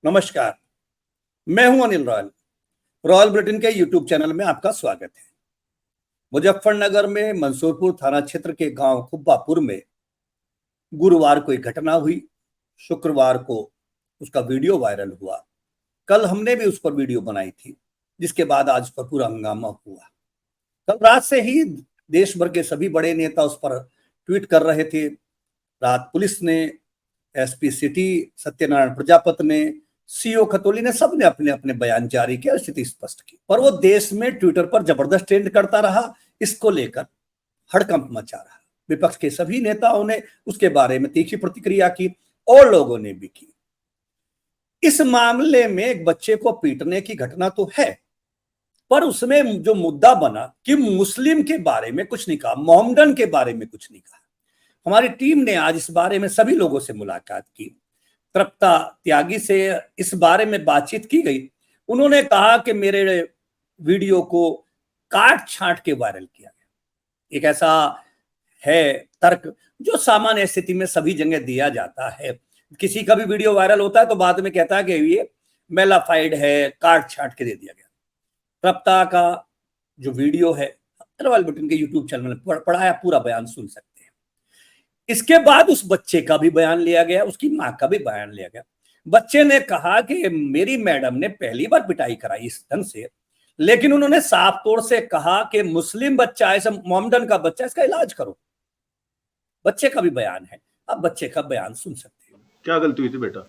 नमस्कार, मैं हूं अनिल रॉयल। रॉयल बुलेटिन के यूट्यूब चैनल में आपका स्वागत है। मुजफ्फरनगर में मंसूरपुर थाना क्षेत्र के गांव कुब्बापुर में गुरुवार को एक घटना हुई। शुक्रवार को उसका वीडियो वायरल हुआ। कल हमने भी उस पर वीडियो बनाई थी, जिसके बाद आज पर पूरा हंगामा हुआ। कल रात से ही देश भर के सभी बड़े नेता उस पर ट्वीट कर रहे थे। रात पुलिस ने, एसपी सिटी सत्यनारायण प्रजापति ने, सीओ खतोली ने, सबने अपने अपने बयान जारी किया और स्थिति स्पष्ट की। पर वो देश में ट्विटर पर जबरदस्त ट्रेंड करता रहा। इसको लेकर हड़कंप मचा रहा। विपक्ष के सभी नेताओं ने उसके बारे में तीखी प्रतिक्रिया की और लोगों ने भी की। इस मामले में एक बच्चे को पीटने की घटना तो है, पर उसमें जो मुद्दा बना कि मुस्लिम के बारे में कुछ नहीं कहा, मोहम्मडन के बारे में कुछ नहीं कहा। हमारी टीम ने आज इस बारे में सभी लोगों से मुलाकात की। तृप्ता त्यागी से इस बारे में बातचीत की गई। उन्होंने कहा कि मेरे वीडियो को काट छांट के वायरल किया गया। एक ऐसा है तर्क जो सामान्य स्थिति में सभी जगह दिया जाता है। किसी का भी वीडियो वायरल होता है तो बाद में कहता है कि ये मेलाफाइड है, काट छांट के दे दिया गया। तृप्ता का जो वीडियो है रॉयल बुलेटिन के यूट्यूब चैनल में पढ़ाया, पूरा बयान सुन सकते हैं। इसके बाद उस बच्चे का भी बयान लिया गया, उसकी मां का भी बयान लिया गया। बच्चे ने कहा कि मेरी मैडम ने पहली बार पिटाई कराई इस ढंग से, लेकिन उन्होंने साफ तौर से कहा कि मुस्लिम बच्चा है, मोहम्मडन का बच्चा, इसका इलाज करो। बच्चे का भी बयान है, अब बच्चे का बयान सुन सकते हैं। क्या गलती हुई थी बेटा?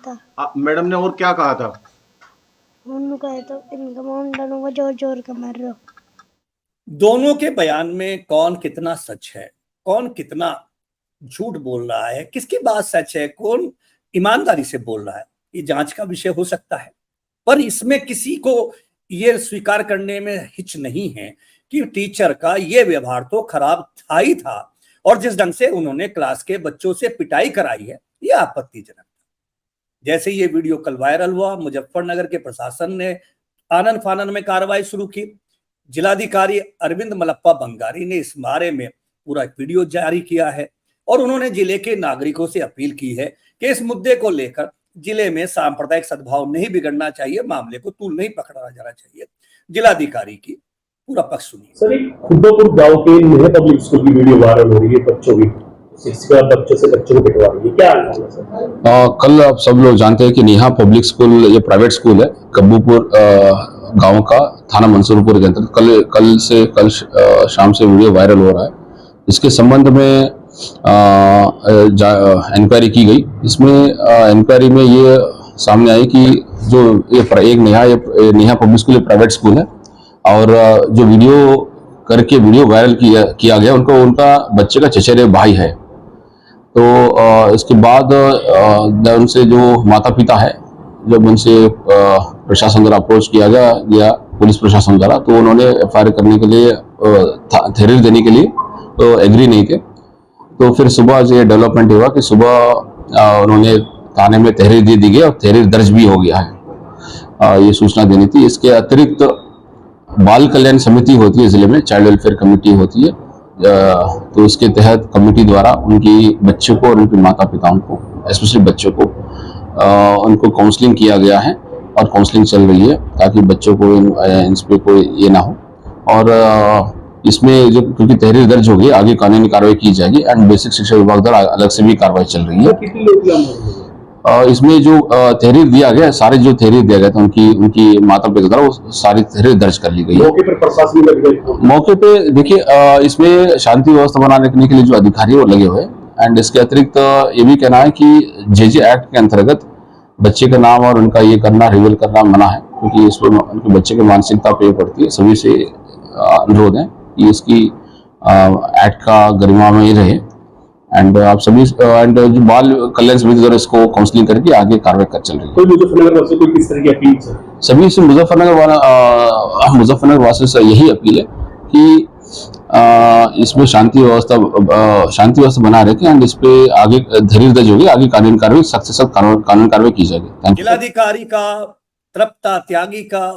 था। मैडम ने और क्या कहा था? उन्होंने कहा तो इनका मोहम्मडन को जोर जोर के मार रहे हो। दोनों के बयान में कौन कितना सच है, कौन कितना झूठ बोल रहा है, किसकी बात सच है, कौन ईमानदारी से बोल रहा है, ये जांच का विषय हो सकता है। पर इसमें किसी को ये स्वीकार करने में हिच नहीं है कि टीचर का ये व्यवहार तो खराब था ही था, और जिस ढंग से उन्होंने क्लास के बच्चों से पिटाई कराई है ये आपत्तिजनक था। जैसे ये वीडियो कल वायरल हुआ, मुजफ्फरनगर के प्रशासन ने आनन फानन में कार्रवाई शुरू की। जिलाधिकारी अरविंद मलप्पा बंगारी ने इस बारे में पूरा वीडियो जारी किया है और उन्होंने जिले के नागरिकों से अपील की है कि इस मुद्दे को लेकर जिले में सांप्रदायिक सद्भाव नहीं बिगड़ना चाहिए, मामले को तूल नहीं पकड़ा जाना चाहिए। जिलाधिकारी की पूरा पक्ष सुनिए। सर, एक खुद्दोपुर गांव के नेहा पब्लिक स्कूल की वीडियो वायरल हो रही है। बच्चों की शिक्षिका बच्चों से बच्चों को पिटवा रही है, क्या है सर? कल आप सब लोग जानते हैं कि नेहा पब्लिक स्कूल ये प्राइवेट स्कूल है, कब्बूपुर गांव का, थाना मंसूरपुर के अंतर्गत। कल शाम से वीडियो वायरल हो रहा है। इसके संबंध में इंक्वायरी की गई। इसमें इंक्वायरी में ये सामने आई कि जो ये Neha public school private school है और जो वीडियो वायरल किया गया उनका बच्चे का चचेरे भाई है। तो इसके बाद उनसे जो माता पिता है, जब उनसे प्रशासन द्वारा अप्रोच किया गया पुलिस प्रशासन द्वारा, तो उन्होंने एफआईआर करने के लिए, तहरीर देने के लिए तो एग्री नहीं थे। तो फिर सुबह ये डेवलपमेंट हुआ कि सुबह उन्होंने थाने में तहरीर दी गई और तहरीर दर्ज भी हो गया है। ये सूचना देनी थी। इसके अतिरिक्त बाल कल्याण समिति होती है जिले में, चाइल्ड वेलफेयर कमेटी होती है, तो उसके तहत कमेटी द्वारा उनकी बच्चों को और उनके माता पिताओं को, स्पेशली बच्चों को, उनको काउंसलिंग किया गया है और काउंसलिंग चल रही है ताकि बच्चों को इन पर कोई ये ना हो। और इसमें जो क्योंकि तहरीर दर्ज होगी, आगे कानूनी कार्रवाई की जाएगी एंड बेसिक शिक्षा विभाग द्वारा अलग से भी कार्रवाई चल रही है। इसमें जो तहरीर दिया गया, सारे जो तहरीर दिया गया था उनकी माता पिता द्वारा, वो सारी तहरीर दर्ज कर ली गई। मौके पर प्रशासन लग गए। मौके पे देखिए, इसमें शांति व्यवस्था बनाने के लिए जो अधिकारी वो लगे हुए, एंड इसके अतिरिक्त ये भी कहना है कि जेजे एक्ट के अंतर्गत बच्चे का नाम और उनका ये करना, रिवील करना मना है, क्योंकि इसमें उनके बच्चे की मानसिकता पे पड़ती है। सभी से अनुरोध है कि इसकी एक्ट का गरिमा में ही रहे एंड आप सभी एंड जो बाल कल्याण समिति द्वारा इसको काउंसलिंग करके आगे कार्रवाई कर चल रही है। कोई मुजफ्फरनगर वासी कोई किस तरह की अपील सर? सभी से मुजफ्फरनगर वासी से यही अपील है कि इसमें शांति व्यवस्था बना रखे एंड इस पे आगे तहरीर दर्ज होगी, आगे कानूनी कार्रवाई, सख्त से सख्त कानूनी कार्रवाई की जाएगी। जिलाधिकारी का, तृप्ता त्यागी का,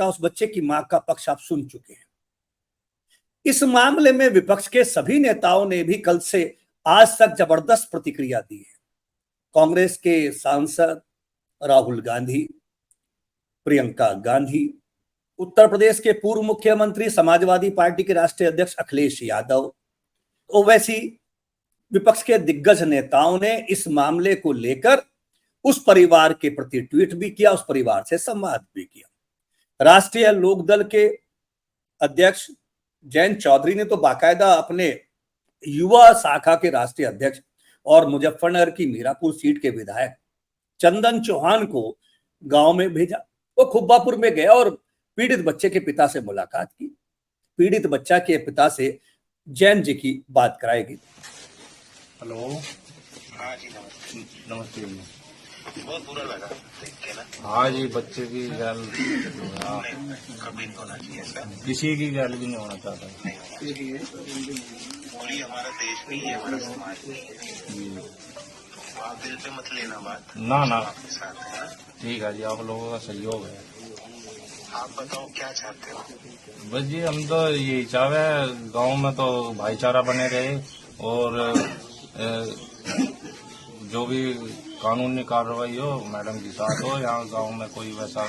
उस बच्चे की मां का पक्ष आप सुन चुके हैं। इस मामले में विपक्ष के सभी नेताओं ने भी कल से आज तक जबरदस्त प्रतिक्रिया दी है। कांग्रेस के सांसद, राहुल गांधी, प्रियंका गांधी, उत्तर प्रदेश के पूर्व मुख्यमंत्री, समाजवादी पार्टी के राष्ट्रीय अध्यक्ष अखिलेश यादव, ओवैसी विपक्ष के दिग्गज नेताओं ने इस मामले को लेकर उस परिवार के प्रति ट्वीट भी किया, उस परिवार से संवाद भी किया। राष्ट्रीय लोकदल के अध्यक्ष जयंत चौधरी ने तो बाकायदा अपने युवा शाखा के राष्ट्रीय अध्यक्ष और मुजफ्फरनगर की मीरापुर सीट के विधायक चंदन चौहान को गांव में भेजा। वो खुब्बापुर में गया और पीड़ित बच्चे के पिता से मुलाकात की। पीड़ित बच्चा के पिता से जैन जी की बात कराएगी। हेलो, हाँ जी नमस्ते। नमस्ते जी। बहुत बुरा लगा देख के ना। हाँ जी, बच्चे की गैल कभी नहीं होना चाहिए सर, किसी की गैल भी नहीं होना चाहता। पूरी हमारा देश नहीं है, हमारा समाज नहीं है। आप दिल पे मत लेना बात। ना आपके साथ है। ठीक है जी, आप लोगों का सहयोग है। आप बताओ क्या चाहते हो? बस जी हम तो यही चाहे गांव में तो भाईचारा बने रहे और जो भी कानूनी कार्रवाई हो मैडम के साथ हो, यहाँ गांव में कोई वैसा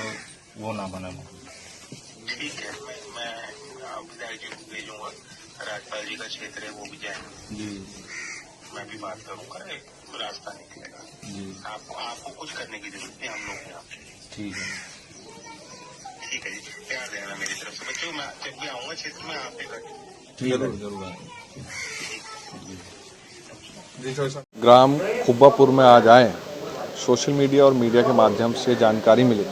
वो ना बने। ठीक है, मैं विधायक जी को भेजूंगा। राजपाल जी का क्षेत्र है, वो भी जाएंगे जी। मैं भी बात करूंगा, एक रास्ता निकलेगा जी। आपको कुछ करने की जरूरत नहीं, हम लोग हैं आपके। ठीक है, ठीक है जी, प्यार देना मेरी तरफ से। बच्चों मैं जब भी आऊंगा क्षेत्र में आप ठीक है जरूर। ग्राम खुब्बापुर में आज आए, सोशल मीडिया और मीडिया के माध्यम से जानकारी मिली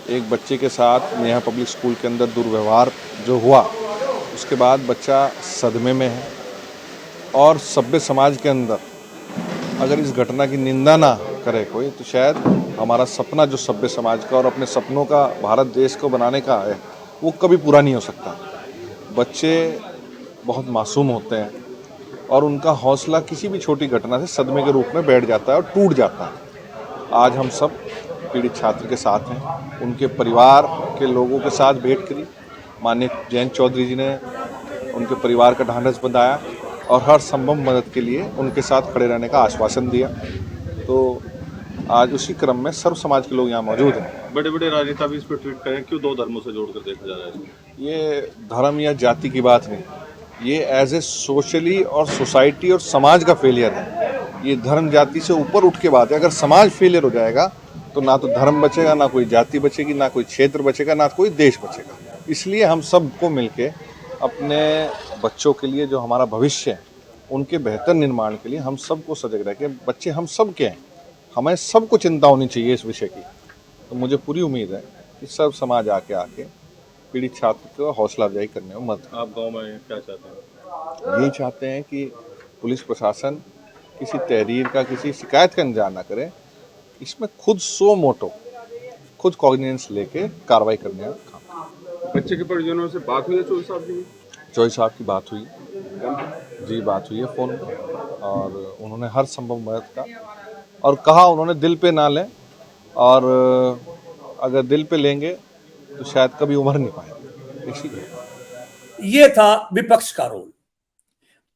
एक बच्चे के साथ नेहा पब्लिक स्कूल के अंदर दुर्व्यवहार जो हुआ, उसके बाद बच्चा सदमे में है। और सभ्य समाज के अंदर अगर इस घटना की निंदा ना करे कोई, तो शायद हमारा सपना जो सभ्य समाज का और अपने सपनों का भारत देश को बनाने का है, वो कभी पूरा नहीं हो सकता। बच्चे बहुत मासूम होते हैं और उनका हौसला किसी भी छोटी घटना से सदमे के रूप में बैठ जाता है और टूट जाता है। आज हम सब पीड़ित छात्र के साथ हैं, उनके परिवार के लोगों के साथ भेंट करी। माननीय जयंत चौधरी जी ने उनके परिवार का ढांढस बंधाया और हर संभव मदद के लिए उनके साथ खड़े रहने का आश्वासन दिया। तो आज उसी क्रम में सर्व समाज के लोग यहाँ मौजूद हैं। बड़े बड़े राजनेता भी इस पर ट्वीट करें, क्यों दो धर्मों से जोड़कर देखा जा रहा है? ये धर्म या जाति की बात नहीं, ये एज ए सोशली और सोसाइटी और समाज का फेलियर है। ये धर्म जाति से ऊपर उठ के बात है। अगर समाज फेलियर हो जाएगा तो ना तो धर्म बचेगा, ना कोई जाति बचेगी, ना कोई क्षेत्र बचेगा, ना कोई देश बचेगा। इसलिए हम सबको मिलके अपने बच्चों के लिए, जो हमारा भविष्य है, उनके बेहतर निर्माण के लिए हम सबको सजग रह के, बच्चे हम सब के हैं, हमें सबको चिंता होनी चाहिए इस विषय की। तो मुझे पूरी उम्मीद है कि सब समाज आके पीड़ित छात्र को हौसला अफजाई करने में मदद। आप गांव में क्या चाहते हैं? यही चाहते हैं कि पुलिस प्रशासन किसी तहरीर का, किसी शिकायत का इंतजार ना करे, इसमें खुद सो मोटो, खुद कॉग्निजेंस लेके कार्रवाई करने का काम। बच्चे के परिजनों से बात हुई है चौधरी साहब की? चौधरी साहब की बात हुई जी, बात हुई है फ़ोन, और उन्होंने हर संभव मदद का और कहा उन्होंने दिल पे ना लें, और अगर दिल पे लेंगे तो शायद कभी उभर नहीं पाएंगे। इसीलिए ये था विपक्ष का रोल।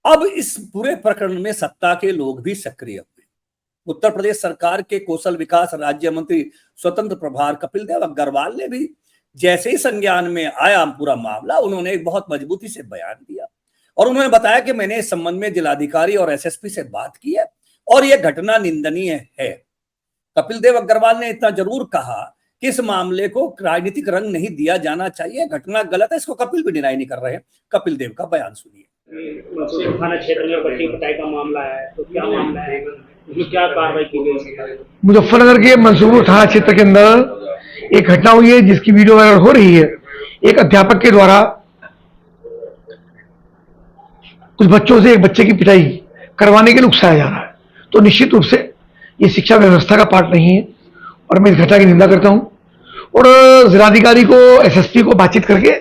अब इस पूरे प्रकरण में सत्ता के लोग भी सक्रिय हुए। उत्तर प्रदेश सरकार के कौशल विकास राज्य मंत्री स्वतंत्र प्रभार कपिल देव अग्रवाल ने भी जैसे ही संज्ञान में आया पूरा मामला, उन्होंने एक बहुत मजबूती से बयान दिया और उन्होंने बताया कि मैंने इस संबंध में जिलाधिकारी और एसएसपी से बात की है और यह घटना निंदनीय है। कपिल देव अग्रवाल ने इतना जरूर कहा कि इस मामले को राजनीतिक रंग नहीं दिया जाना चाहिए, घटना गलत है। इसको कपिल भी डिनाई नहीं कर रहे हैं। कपिल देव का बयान सुनिए। थाना क्षेत्र में बच्ची पिटाई का मामला है, तो क्या मामला है, क्या कार्रवाई की गई? मुजफ्फरनगर के मंसूरपुर थाना क्षेत्र के अंदर एक घटना हुई है जिसकी वीडियो वायरल हो रही है। एक अध्यापक के द्वारा कुछ बच्चों से एक बच्चे की पिटाई करवाने के लिए उकसाया जा रहा है। तो निश्चित रूप से ये शिक्षा व्यवस्था का पार्ट नहीं है और मैं इस घटना की निंदा करता हूं और जिलाधिकारी को, एसएसपी को बातचीत करके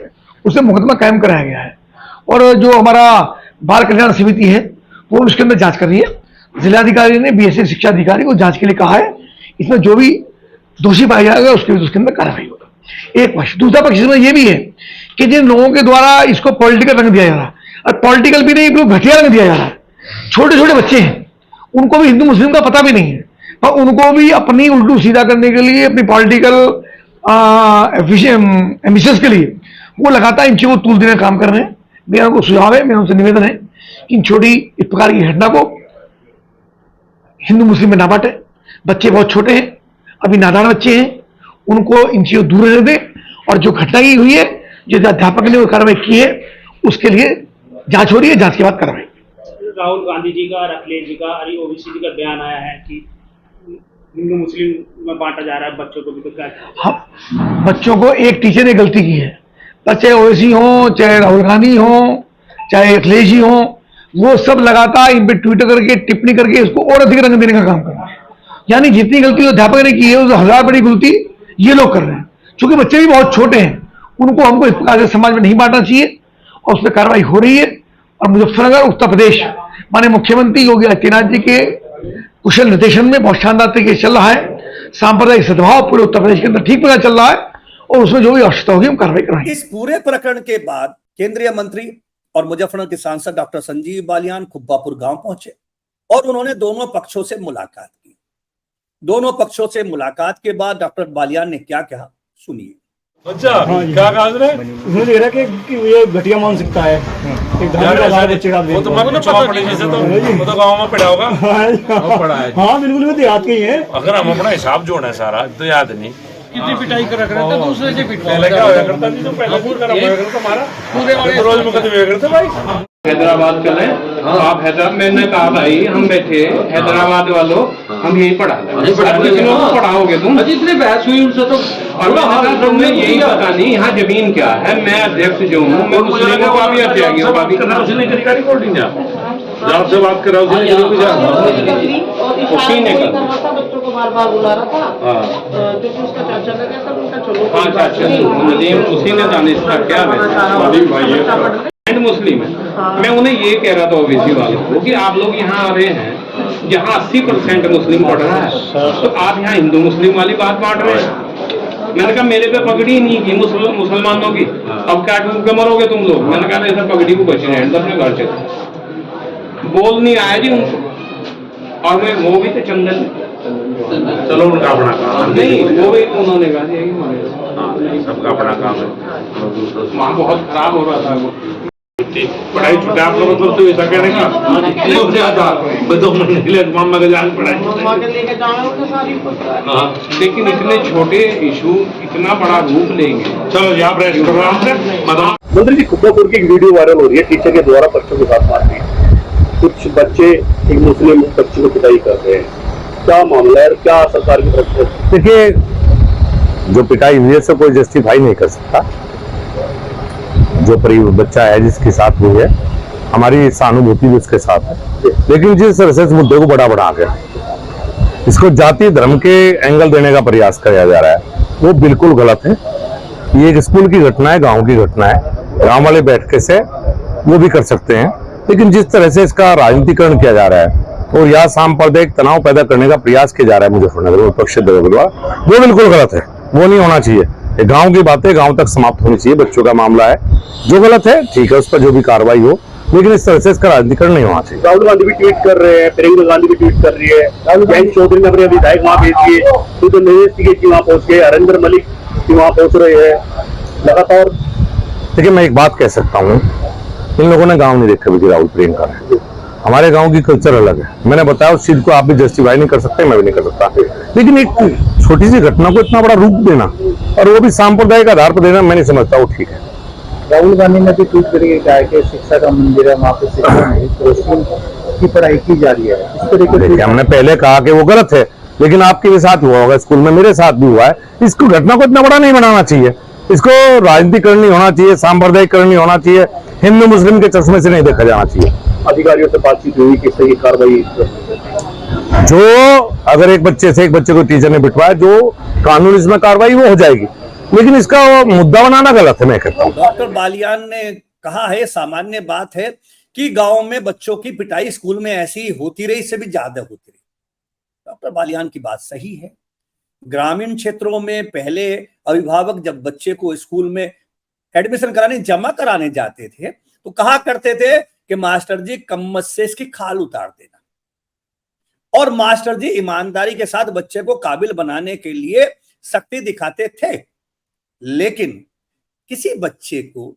उसे मुकदमा कायम कराया गया है और जो हमारा बाल कल्याण समिति है वो उसके अंदर जांच कर रही है। जिलाधिकारी ने बीएससी शिक्षा अधिकारी को जांच के लिए कहा है। इसमें जो भी दोषी पाया जाएगा उसके अंदर कार्रवाई होगा। एक पक्ष। दूसरा पक्ष इसमें यह भी है कि जिन लोगों के द्वारा इसको पॉलिटिकल रंग दिया जा रहा है, और पॉलिटिकल भी नहीं, घटिया रंग दिया जा रहा है। छोटे छोटे बच्चे हैं, उनको भी हिंदू मुस्लिम का पता भी नहीं है। पर उनको भी अपनी उल्टू सीधा करने के लिए, अपनी पॉलिटिकल एम्बिशंस के लिए वो लगातार इन चीजों को तूल देने का काम कर रहे हैं। मेरा उनको सुझाव है, मेरा उनसे निवेदन है कि इन छोटी इस प्रकार की घटना को हिंदू मुस्लिम में ना बांटे। बच्चे बहुत छोटे हैं, अभी नादान बच्चे हैं, उनको इन चीजों दूर रहने दें। और जो घटना की हुई है, जो अध्यापक ने वो कार्रवाई की है, उसके लिए जांच हो रही है, जांच के बाद कार्रवाई। राहुल गांधी जी का और अखिलेश जी का और ओबीसी जी का बयान आया है कि हिंदू मुस्लिम में बांटा जा रहा है बच्चों को भी, तो क्या? हाँ, बच्चों को एक टीचर ने गलती की है, चाहे ओवैसी हो, चाहे राहुल गांधी हो, चाहे अखिलेश जी हो, वो सब लगातार इन पे ट्वीट करके, टिप्पणी करके इसको और अधिक रंग देने का काम कर रहे हैं। यानी जितनी गलती अध्यापक ने की है उससे 1000 बड़ी गलती ये लोग कर रहे हैं। क्योंकि बच्चे भी बहुत छोटे हैं, उनको हमको इस प्रकार से समाज में नहीं बांटना चाहिए, और उस पर कार्रवाई हो रही है। और मुजफ्फरनगर उत्तर प्रदेश माननीय मुख्यमंत्री योगी आदित्यनाथ जी के कुशल निर्देशन में बहुत शानदार तरीके से चल रहा है। सांप्रदायिक सद्भाव पूरे उत्तर प्रदेश के अंदर ठीक प्रकार चल रहा है, और उसमें जो भी आवश्यकता होगी हम कार्रवाई कराएंगे। इस पूरे प्रकरण के बाद केंद्रीय मंत्री और मुजफ्फरनगर के सांसद डॉक्टर संजीव बालियान खुब्बापुर गांव पहुंचे और उन्होंने दोनों पक्षों से मुलाकात की। दोनों पक्षों से मुलाकात के बाद डॉक्टर बालियान ने क्या कहा, सुनिए। अच्छा, क्या कहा उसने कह रहा कि ये घटिया मानसिकता है, एक धर्म का लाभ बच्चे का। वो तो मैं पढ़ा पड़े जैसे, तो वो तो गांव में पढ़ा होगा। पढ़ा है, हाँ बिल्कुल, वो तो याद के ही है। अगर हम अपना हिसाब जोड़ना है सारा तो याद नहीं। कितनी पिटाई कर रखा था दूसरे से, पहले क्या होया करता थी, तो पहले पूरा हमारा रोज मुकदमे करते भाई। हैदराबाद चले, आप हैदराबाद, मैंने कहा भाई हम बैठे हैदराबाद वालों, हम यही पढ़ा पढ़ाओगे तुम, इतने बहस हुई उनसे तो। और तुम्हें यही पता नहीं यहाँ जमीन क्या है। मैं अध्यक्ष जो हूँ, मैं मुस्लिमों का भी अध्यक्ष से बात कर रहा हूँ, उसी ने कहा बच्चों को बार बार बुला रहा था, क्योंकि उसका चाचा का क्या था, उनका चलो उसी ने जाने इसका क्या है मुस्लिम है। मैं उन्हें ये कह रहा था ओबीसी वालों को कि आप लोग यहाँ आ रहे हैं जहाँ 80% मुस्लिम पढ़ रहा है, तो आप यहाँ हिंदू मुस्लिम वाली बात बांट रहे हैं। मैंने कहा मेरे पे पगड़ी नहीं की मुसलमानों की, अब क्या डूब के मरोगे तुम लोग। मैंने कहा ऐसा पगड़ी को बचे रहने, अपने घर चले। बोल नहीं आया जी उनको, और मैं वो भी तो चंदन, चलो उनका अपना काम नहीं, वो भी उन्होंने कहा सबका अपना काम है। वहाँ बहुत खराब हो रहा था वो पढ़ाई छुटे आप लोग, मतलब तो ऐसा कहने का 2 महीने के लिए मामा के जान पढ़ाई। लेकिन इतने छोटे इशू इतना बड़ा रूप लेंगे। चलो यहाँ रेस्ट करो आपसे। मंत्री जी, खुब्बापुर की एक वीडियो वायरल हो रही है, टीचर के द्वारा बच्चों के साथ मारपीट। कुछ बच्चे एक मुस्लिम बच्चे को पिटाई कर रहे हैं, क्या मामला है, क्या सरकार की तरफ से? देखिए, जो पिटाई हुई है से कोई जस्टिफाई नहीं कर सकता। जो बच्चा है जिसके साथ हुई है, हमारी सहानुभूति भी उसके साथ है, लेकिन जिस तरह से इस मुद्दे को बढ़ा के इसको जाति धर्म के एंगल देने का प्रयास किया जा रहा है, वो बिल्कुल गलत है। ये एक स्कूल की घटना है, गांव की घटना है, गांव वाले बैठ के से वो भी कर सकते हैं, लेकिन जिस तरह से इसका राजनीतिकरण किया जा रहा है और यहाँ सांप्रदायिक तनाव पैदा करने का प्रयास किया जा रहा है मुजफ्फरनगर में विपक्षी दलों के द्वारा, वो बिल्कुल गलत है। वो नहीं होना चाहिए। ये गांव की बातें गांव तक समाप्त होनी चाहिए। बच्चों का मामला है, जो गलत है ठीक है, उस पर जो भी कार्रवाई हो, लेकिन इस तरह से इसका राजनीतिकरण नहीं होना चाहिए। राहुल गांधी भी ट्वीट कर रहे हैं, प्रियंका गांधी भी ट्वीट कर रही है, जयंत चौधरी ने अपने विधायक वहां भेज दिए, तो नरेश जी वहां पहुंच गए, हरिंदर मलिक जी वहां पहुंच रहे हैं लगातार। देखिए, मैं एक बात कह सकता हूँ, इन लोगों ने गाँव नहीं देखा भी राहुल प्रियंका ने। हमारे गांव की कल्चर अलग है। मैंने बताया, उस चीज को आप भी जस्टिफाई नहीं कर सकते, मैं भी नहीं कर सकता, लेकिन एक छोटी सी घटना को इतना बड़ा रूप देना और वो भी सांप्रदायिक आधार पर देना, मैं नहीं समझता वो ठीक है। राहुल गांधी ने भी ट्वीट करके कहा है कि शिक्षा का मंदिर है, वहाँ पे शिक्षा की पढ़ाई की जा रही है। इस तरीके से हमने पहले कहा कि वो गलत है, लेकिन आपके भी साथ हुआ होगा, स्कूल में मेरे साथ भी हुआ है। इसको घटना को इतना बड़ा नहीं बनाना चाहिए, इसको राजनीतिकरण नहीं होना चाहिए, सांप्रदायिकरण नहीं होना चाहिए, हिंदू मुस्लिम के चश्मे से नहीं देखा जाना चाहिए। अधिकारियों से बातचीत हुई कि सही कार्रवाई, जो अगर एक बच्चे को टीचर ने बिठवाया, जो कानून इसमें कार्रवाई वो हो जाएगी, लेकिन इसका मुद्दा बनाना गलत है, मैं कहता हूँ। डॉक्टर बालियान ने कहा है, सामान्य बात है कि गांव में बच्चों की पिटाई स्कूल में ऐसी होती रही, इससे भी ज्यादा होती रही। डॉक्टर बालियान की बात सही है। ग्रामीण क्षेत्रों में पहले अभिभावक जब बच्चे को स्कूल में एडमिशन कराने जमा कराने जाते थे तो कहा करते थे कि मास्टर जी कम्मत से इसकी खाल उतार देना, और मास्टर जी ईमानदारी के साथ बच्चे को काबिल बनाने के लिए सख्ती दिखाते थे, लेकिन किसी बच्चे को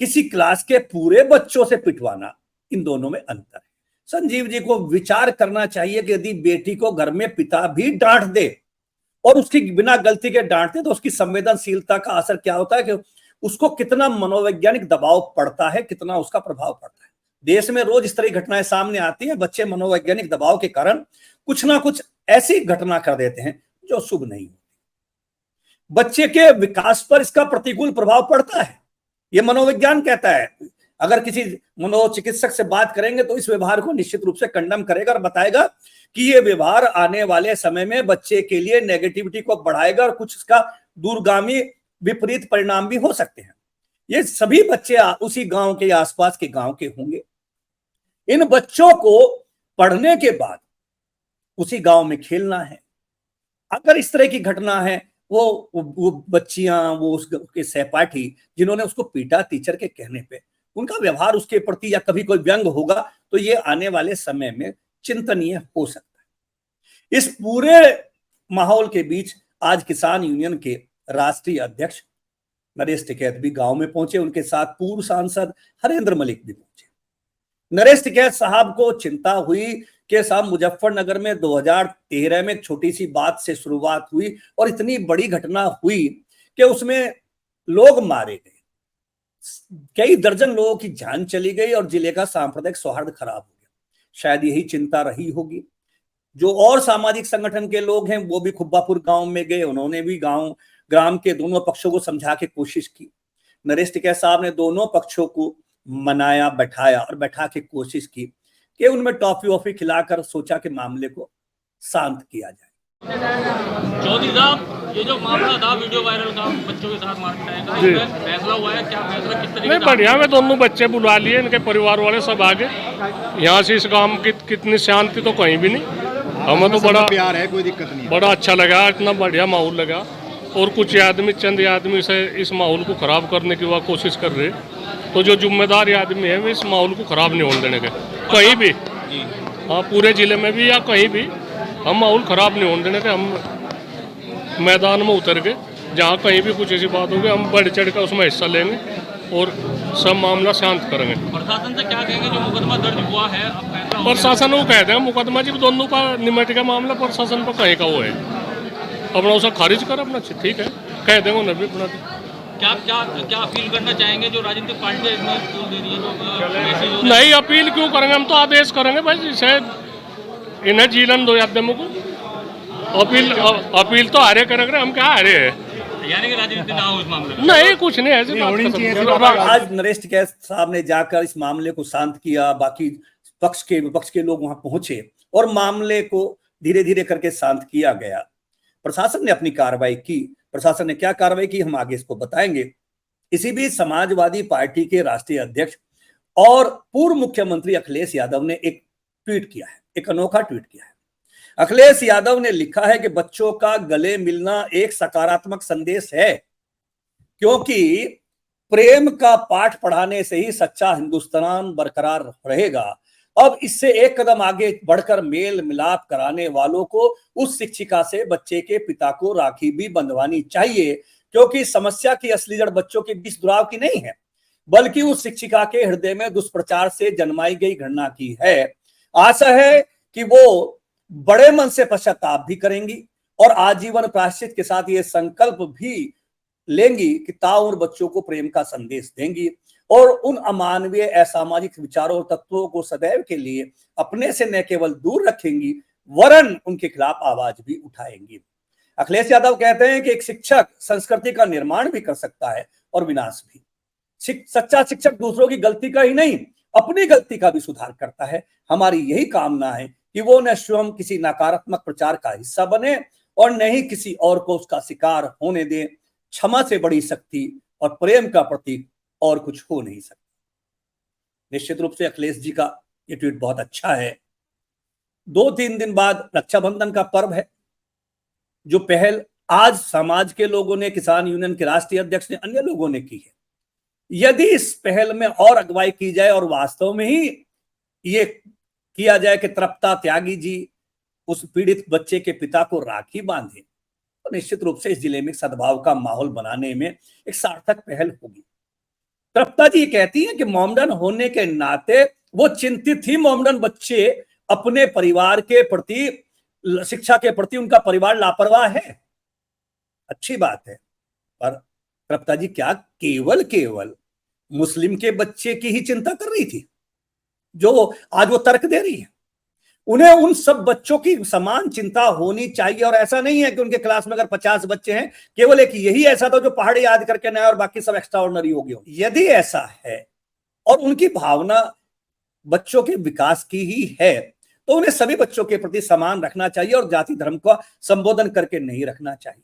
किसी क्लास के पूरे बच्चों से पिटवाना, इन दोनों में अंतर है। संजीव जी को विचार करना चाहिए कि यदि बेटी को घर में पिता भी डांट दे और उसकी बिना गलती के डांटते, तो उसकी संवेदनशीलता का असर क्या होता है कि उसको कितना मनोवैज्ञानिक दबाव पड़ता है, कितना उसका प्रभाव पड़ता है। देश में रोज इस तरह की घटनाएं सामने आती हैं। बच्चे मनोवैज्ञानिक दबाव के कारण कुछ ना कुछ ऐसी घटना कर देते हैं जो शुभ नहीं होती। बच्चे के विकास पर इसका प्रतिकूल प्रभाव पड़ता है, यह मनोविज्ञान कहता है। अगर किसी मनोचिकित्सक से बात करेंगे तो इस व्यवहार को निश्चित रूप से कंडम करेगा और बताएगा कि यह व्यवहार आने वाले समय में बच्चे के लिए नेगेटिविटी को बढ़ाएगा और कुछ इसका दूरगामी विपरीत परिणाम भी हो सकते हैं। ये सभी बच्चे उसी गांव के या आसपास के गांव के होंगे। इन बच्चों को पढ़ने के बाद उसी गांव में खेलना है। अगर इस तरह की घटना है, वो बच्चियां, वो उसके सहपाठी जिन्होंने उसको पीटा टीचर के कहने पे, उनका व्यवहार उसके प्रति या कभी कोई व्यंग होगा, तो ये आने वाले समय में चिंतनीय हो सकता है। इस पूरे माहौल के बीच आज किसान यूनियन के राष्ट्रीय अध्यक्ष नरेश टिकैत भी गांव में पहुंचे। उनके साथ पूर्व सांसद हरेंद्र मलिक भी पहुंचे। नरेश टिकैत साहब को चिंता हुई कि साहब मुजफ्फरनगर में 2013 में एक छोटी सी बात से शुरुआत हुई और इतनी बड़ी घटना हुई कि उसमें लोग मारे गए, कई दर्जन लोगों की जान चली गई और जिले का सांप्रदायिक सौहार्द खराब हो गया। शायद यही चिंता रही होगी। जो और सामाजिक संगठन के लोग हैं वो भी खुब्बापुर गांव में गए। उन्होंने भी ग्राम के दोनों पक्षों को समझा के कोशिश की। नरेश टिकैत साहब ने दोनों पक्षों को मनाया, बैठाया और बैठा के कोशिश की कि उनमें टॉफी वॉफी खिलाकर सोचा कि मामले को शांत किया जाए। चौधरी साहब, ये जो मामला था वीडियो वायरल का बच्चों के साथ मारपीटाई का, इसमें फैसला हुआ है क्या? फैसला किस तरीके? नहीं, बढ़िया। मैं दोनों बच्चे बुला लिए, इनके परिवार वाले सब आगे। यहाँ से इस गांव की कितनी शांति तो कहीं भी नहीं। हमें तो बड़ा प्यार है, कोई दिक्कत नहीं, बड़ा अच्छा लगा, इतना बढ़िया माहौल लगा। और कुछ आदमी, चंद आदमी से इस माहौल को खराब करने की वह कोशिश कर रहे, तो जो जिम्मेदार आदमी है वो इस माहौल को खराब नहीं होने देने के कहीं भी। हाँ, पूरे जिले में भी या कहीं भी हम माहौल खराब नहीं होने देने के। हम मैदान में उतर के जहाँ कहीं भी कुछ ऐसी बात होगी, हम बढ़ चढ़ कर उसमें हिस्सा लेंगे और सब मामला शांत करेंगे। प्रशासन से क्या कहेंगे? जो मुकदमा दर्ज हुआ है, प्रशासन को कहते हैं मुकदमा जी दोनों का निमट का मामला प्रशासन पर कहीं का वो है, अपना उसे खारिज कर अपना, ठीक है, कह देंगे उन्हें भी अपना। क्या क्या क्या अपील करना चाहेंगे जो राजनीतिक पार्टियां इसमें बोल दे रही है? नहीं, अपील क्यों करेंगे, हम तो आदेश करेंगे भाई, जिसे इन्हें जीलन दो आदमियों को। अपील तो हारे करेंगे, हम क्या हारे हैं? यानी कि राजनीति ना हो इस मामले में? नहीं, कुछ नहीं है। आज नरेश टिकैत साहब ने जाकर इस मामले को शांत किया। बाकी पक्ष के लोग वहां पहुंचे और मामले को धीरे धीरे करके शांत किया गया। प्रशासन ने अपनी कार्रवाई की। प्रशासन ने क्या कार्रवाई की, हम आगे इसको बताएंगे। इसी बीच समाजवादी पार्टी के राष्ट्रीय अध्यक्ष और पूर्व मुख्यमंत्री अखिलेश यादव ने एक ट्वीट किया है, एक अनोखा ट्वीट किया है। अखिलेश यादव ने लिखा है कि बच्चों का गले मिलना एक सकारात्मक संदेश है, क्योंकि प्रेम का पाठ पढ़ाने से ही सच्चा हिंदुस्तान बरकरार रहेगा। अब इससे एक कदम आगे बढ़कर मेल मिलाप कराने वालों को उस शिक्षिका से बच्चे के पिता को राखी भी बंधवानी चाहिए, क्योंकि समस्या की असली जड़ बच्चों के बीच दुराव की नहीं है, बल्कि उस शिक्षिका के हृदय में दुष्प्रचार से जन्माई गई घृणा की है। आशा है कि वो बड़े मन से पश्चाताप भी करेंगी और आजीवन प्रायश्चित के साथ ये संकल्प भी लेंगी कि ताउम्र बच्चों को प्रेम का संदेश देंगी और उन अमानवीय असामाजिक विचारों और तत्वों को सदैव के लिए अपने से न केवल दूर रखेंगी, वरन उनके खिलाफ आवाज भी उठाएंगी। अखिलेश यादव कहते हैं कि एक शिक्षक संस्कृति का निर्माण भी कर सकता है और विनाश भी। सच्चा शिक्षक दूसरों की गलती का ही नहीं, अपनी गलती का भी सुधार करता है। हमारी यही कामना है कि वो न स्वयं किसी नकारात्मक प्रचार का हिस्सा बने और न ही किसी और को उसका शिकार होने दे। क्षमा से बड़ी शक्ति और प्रेम का प्रतीक और कुछ हो नहीं सकता। निश्चित रूप से अखिलेश जी का ये ट्वीट बहुत अच्छा है। 2-3 दिन बाद रक्षाबंधन का पर्व है, जो पहल आज समाज के लोगों ने, किसान यूनियन के राष्ट्रीय अध्यक्ष ने, अन्य लोगों ने की है। यदि इस पहल में और अगुवाई की जाए और वास्तव में ही ये किया जाए कि तृप्ता त्यागी जी उस पीड़ित बच्चे के पिता को राखी बांधे तो निश्चित रूप से इस जिले में सद्भाव का माहौल बनाने में एक सार्थक पहल होगी। तृप्ता जी कहती हैं कि मोमडन होने के नाते वो चिंतित थी, मोमडन बच्चे अपने परिवार के प्रति, शिक्षा के प्रति उनका परिवार लापरवाह है। अच्छी बात है, पर तृप्ता जी क्या केवल मुस्लिम के बच्चे की ही चिंता कर रही थी जो आज वो तर्क दे रही है? उन्हें उन सब बच्चों की समान चिंता होनी चाहिए। और ऐसा नहीं है कि उनके क्लास में अगर 50 बच्चे हैं, केवल एक यही ऐसा था जो पहाड़ी याद करके नया और बाकी सब एक्स्ट्रा ऑर्डिनरी हो गए। यदि ऐसा है और उनकी भावना बच्चों के विकास की ही है तो उन्हें सभी बच्चों के प्रति समान रखना चाहिए और जाति धर्म का संबोधन करके नहीं रखना चाहिए।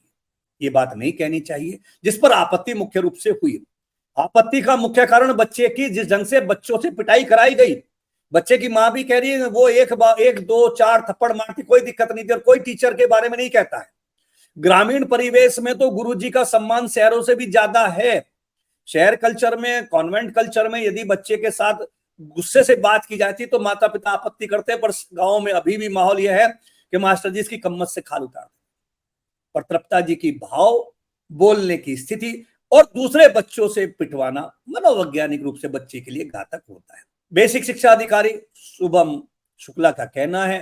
ये बात नहीं कहनी चाहिए। जिस पर आपत्ति मुख्य रूप से हुई, आपत्ति का मुख्य कारण बच्चे की जिस ढंग से बच्चों से पिटाई कराई गई। बच्चे की मां भी कह रही है वो एक दो चार थप्पड़ मारती, कोई दिक्कत नहीं थी और कोई टीचर के बारे में नहीं कहता है। ग्रामीण परिवेश में तो गुरुजी का सम्मान शहरों से भी ज्यादा है। शहर कल्चर में, कॉन्वेंट कल्चर में यदि बच्चे के साथ गुस्से से बात की जाती तो माता पिता आपत्ति करते हैं, पर गांव में अभी भी माहौल यह है कि मास्टर जी इसकी कम्मत से खाल उतार। पर तृप्ता जी की भाव, बोलने की स्थिति और दूसरे बच्चों से पिटवाना मनोवैज्ञानिक रूप से बच्चे के लिए घातक होता है। बेसिक शिक्षा अधिकारी शुभम शुक्ला का कहना है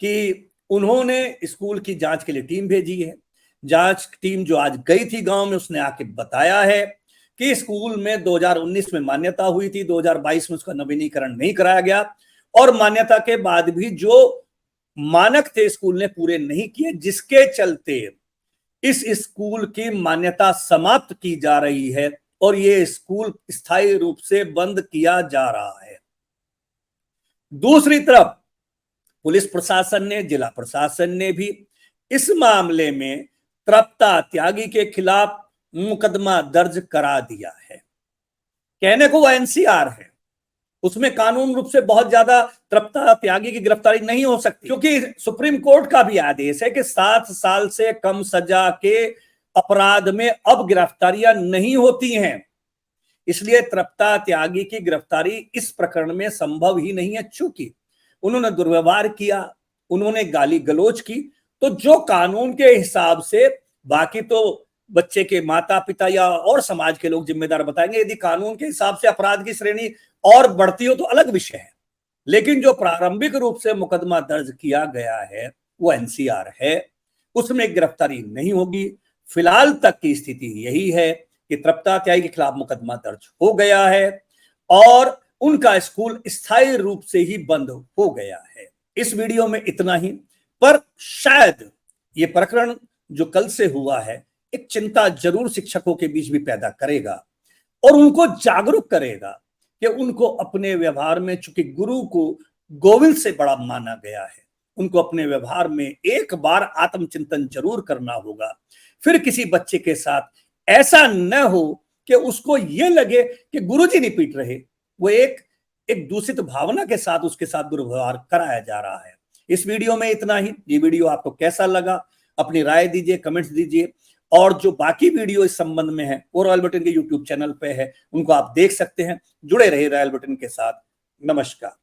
कि उन्होंने स्कूल की जांच के लिए टीम भेजी है। जांच टीम जो आज गई थी गांव में, उसने आके बताया है कि स्कूल में 2019 में मान्यता हुई थी, 2022 में उसका नवीनीकरण नहीं कराया गया और मान्यता के बाद भी जो मानक थे स्कूल ने पूरे नहीं किए, जिसके चलते इस स्कूल की मान्यता समाप्त की जा रही है और ये स्कूल स्थायी रूप से बंद किया जा रहा है। दूसरी तरफ पुलिस प्रशासन ने, जिला प्रशासन ने भी इस मामले में तृप्ता त्यागी के खिलाफ मुकदमा दर्ज करा दिया है। कहने को वो एनसीआर है, उसमें कानून रूप से बहुत ज्यादा तृप्ता त्यागी की गिरफ्तारी नहीं हो सकती, क्योंकि सुप्रीम कोर्ट का भी आदेश है कि 7 साल से कम सजा के अपराध में अब गिरफ्तारियां नहीं होती हैं। इसलिए तृप्ता त्यागी की गिरफ्तारी इस प्रकरण में संभव ही नहीं है। चूंकि उन्होंने दुर्व्यवहार किया, उन्होंने गाली गलौज की, तो जो कानून के हिसाब से, बाकी तो बच्चे के माता पिता या और समाज के लोग जिम्मेदार बताएंगे, यदि कानून के हिसाब से अपराध की श्रेणी और बढ़ती हो तो अलग विषय है। लेकिन जो प्रारंभिक रूप से मुकदमा दर्ज किया गया है वो एनसीआर है, उसमें गिरफ्तारी नहीं होगी। फिलहाल तक की स्थिति यही है कि तृप्ता त्यागी के खिलाफ मुकदमा दर्ज हो गया है और उनका स्कूल स्थायी रूप से ही बंद हो गया है। इस वीडियो में इतना ही, पर शायद ये प्रकरण जो कल से हुआ है एक चिंता जरूर शिक्षकों के बीच भी पैदा करेगा और उनको जागरूक करेगा कि उनको अपने व्यवहार में, चूंकि गुरु को गोविंद से बड़ा माना गया है, उनको अपने व्यवहार में एक बार आत्मचिंतन जरूर करना होगा। फिर किसी बच्चे के साथ ऐसा न हो कि उसको ये लगे कि गुरुजी नहीं पीट रहे, वो एक दूषित भावना के साथ उसके साथ दुर्व्यवहार कराया जा रहा है। इस वीडियो में इतना ही। ये वीडियो आपको कैसा लगा अपनी राय दीजिए, कमेंट्स दीजिए और जो बाकी वीडियो इस संबंध में है वो रॉयल बुलेटिन के यूट्यूब चैनल पे है, उनको आप देख सकते हैं। जुड़े रहिए रॉयल बुलेटिन के साथ। नमस्कार।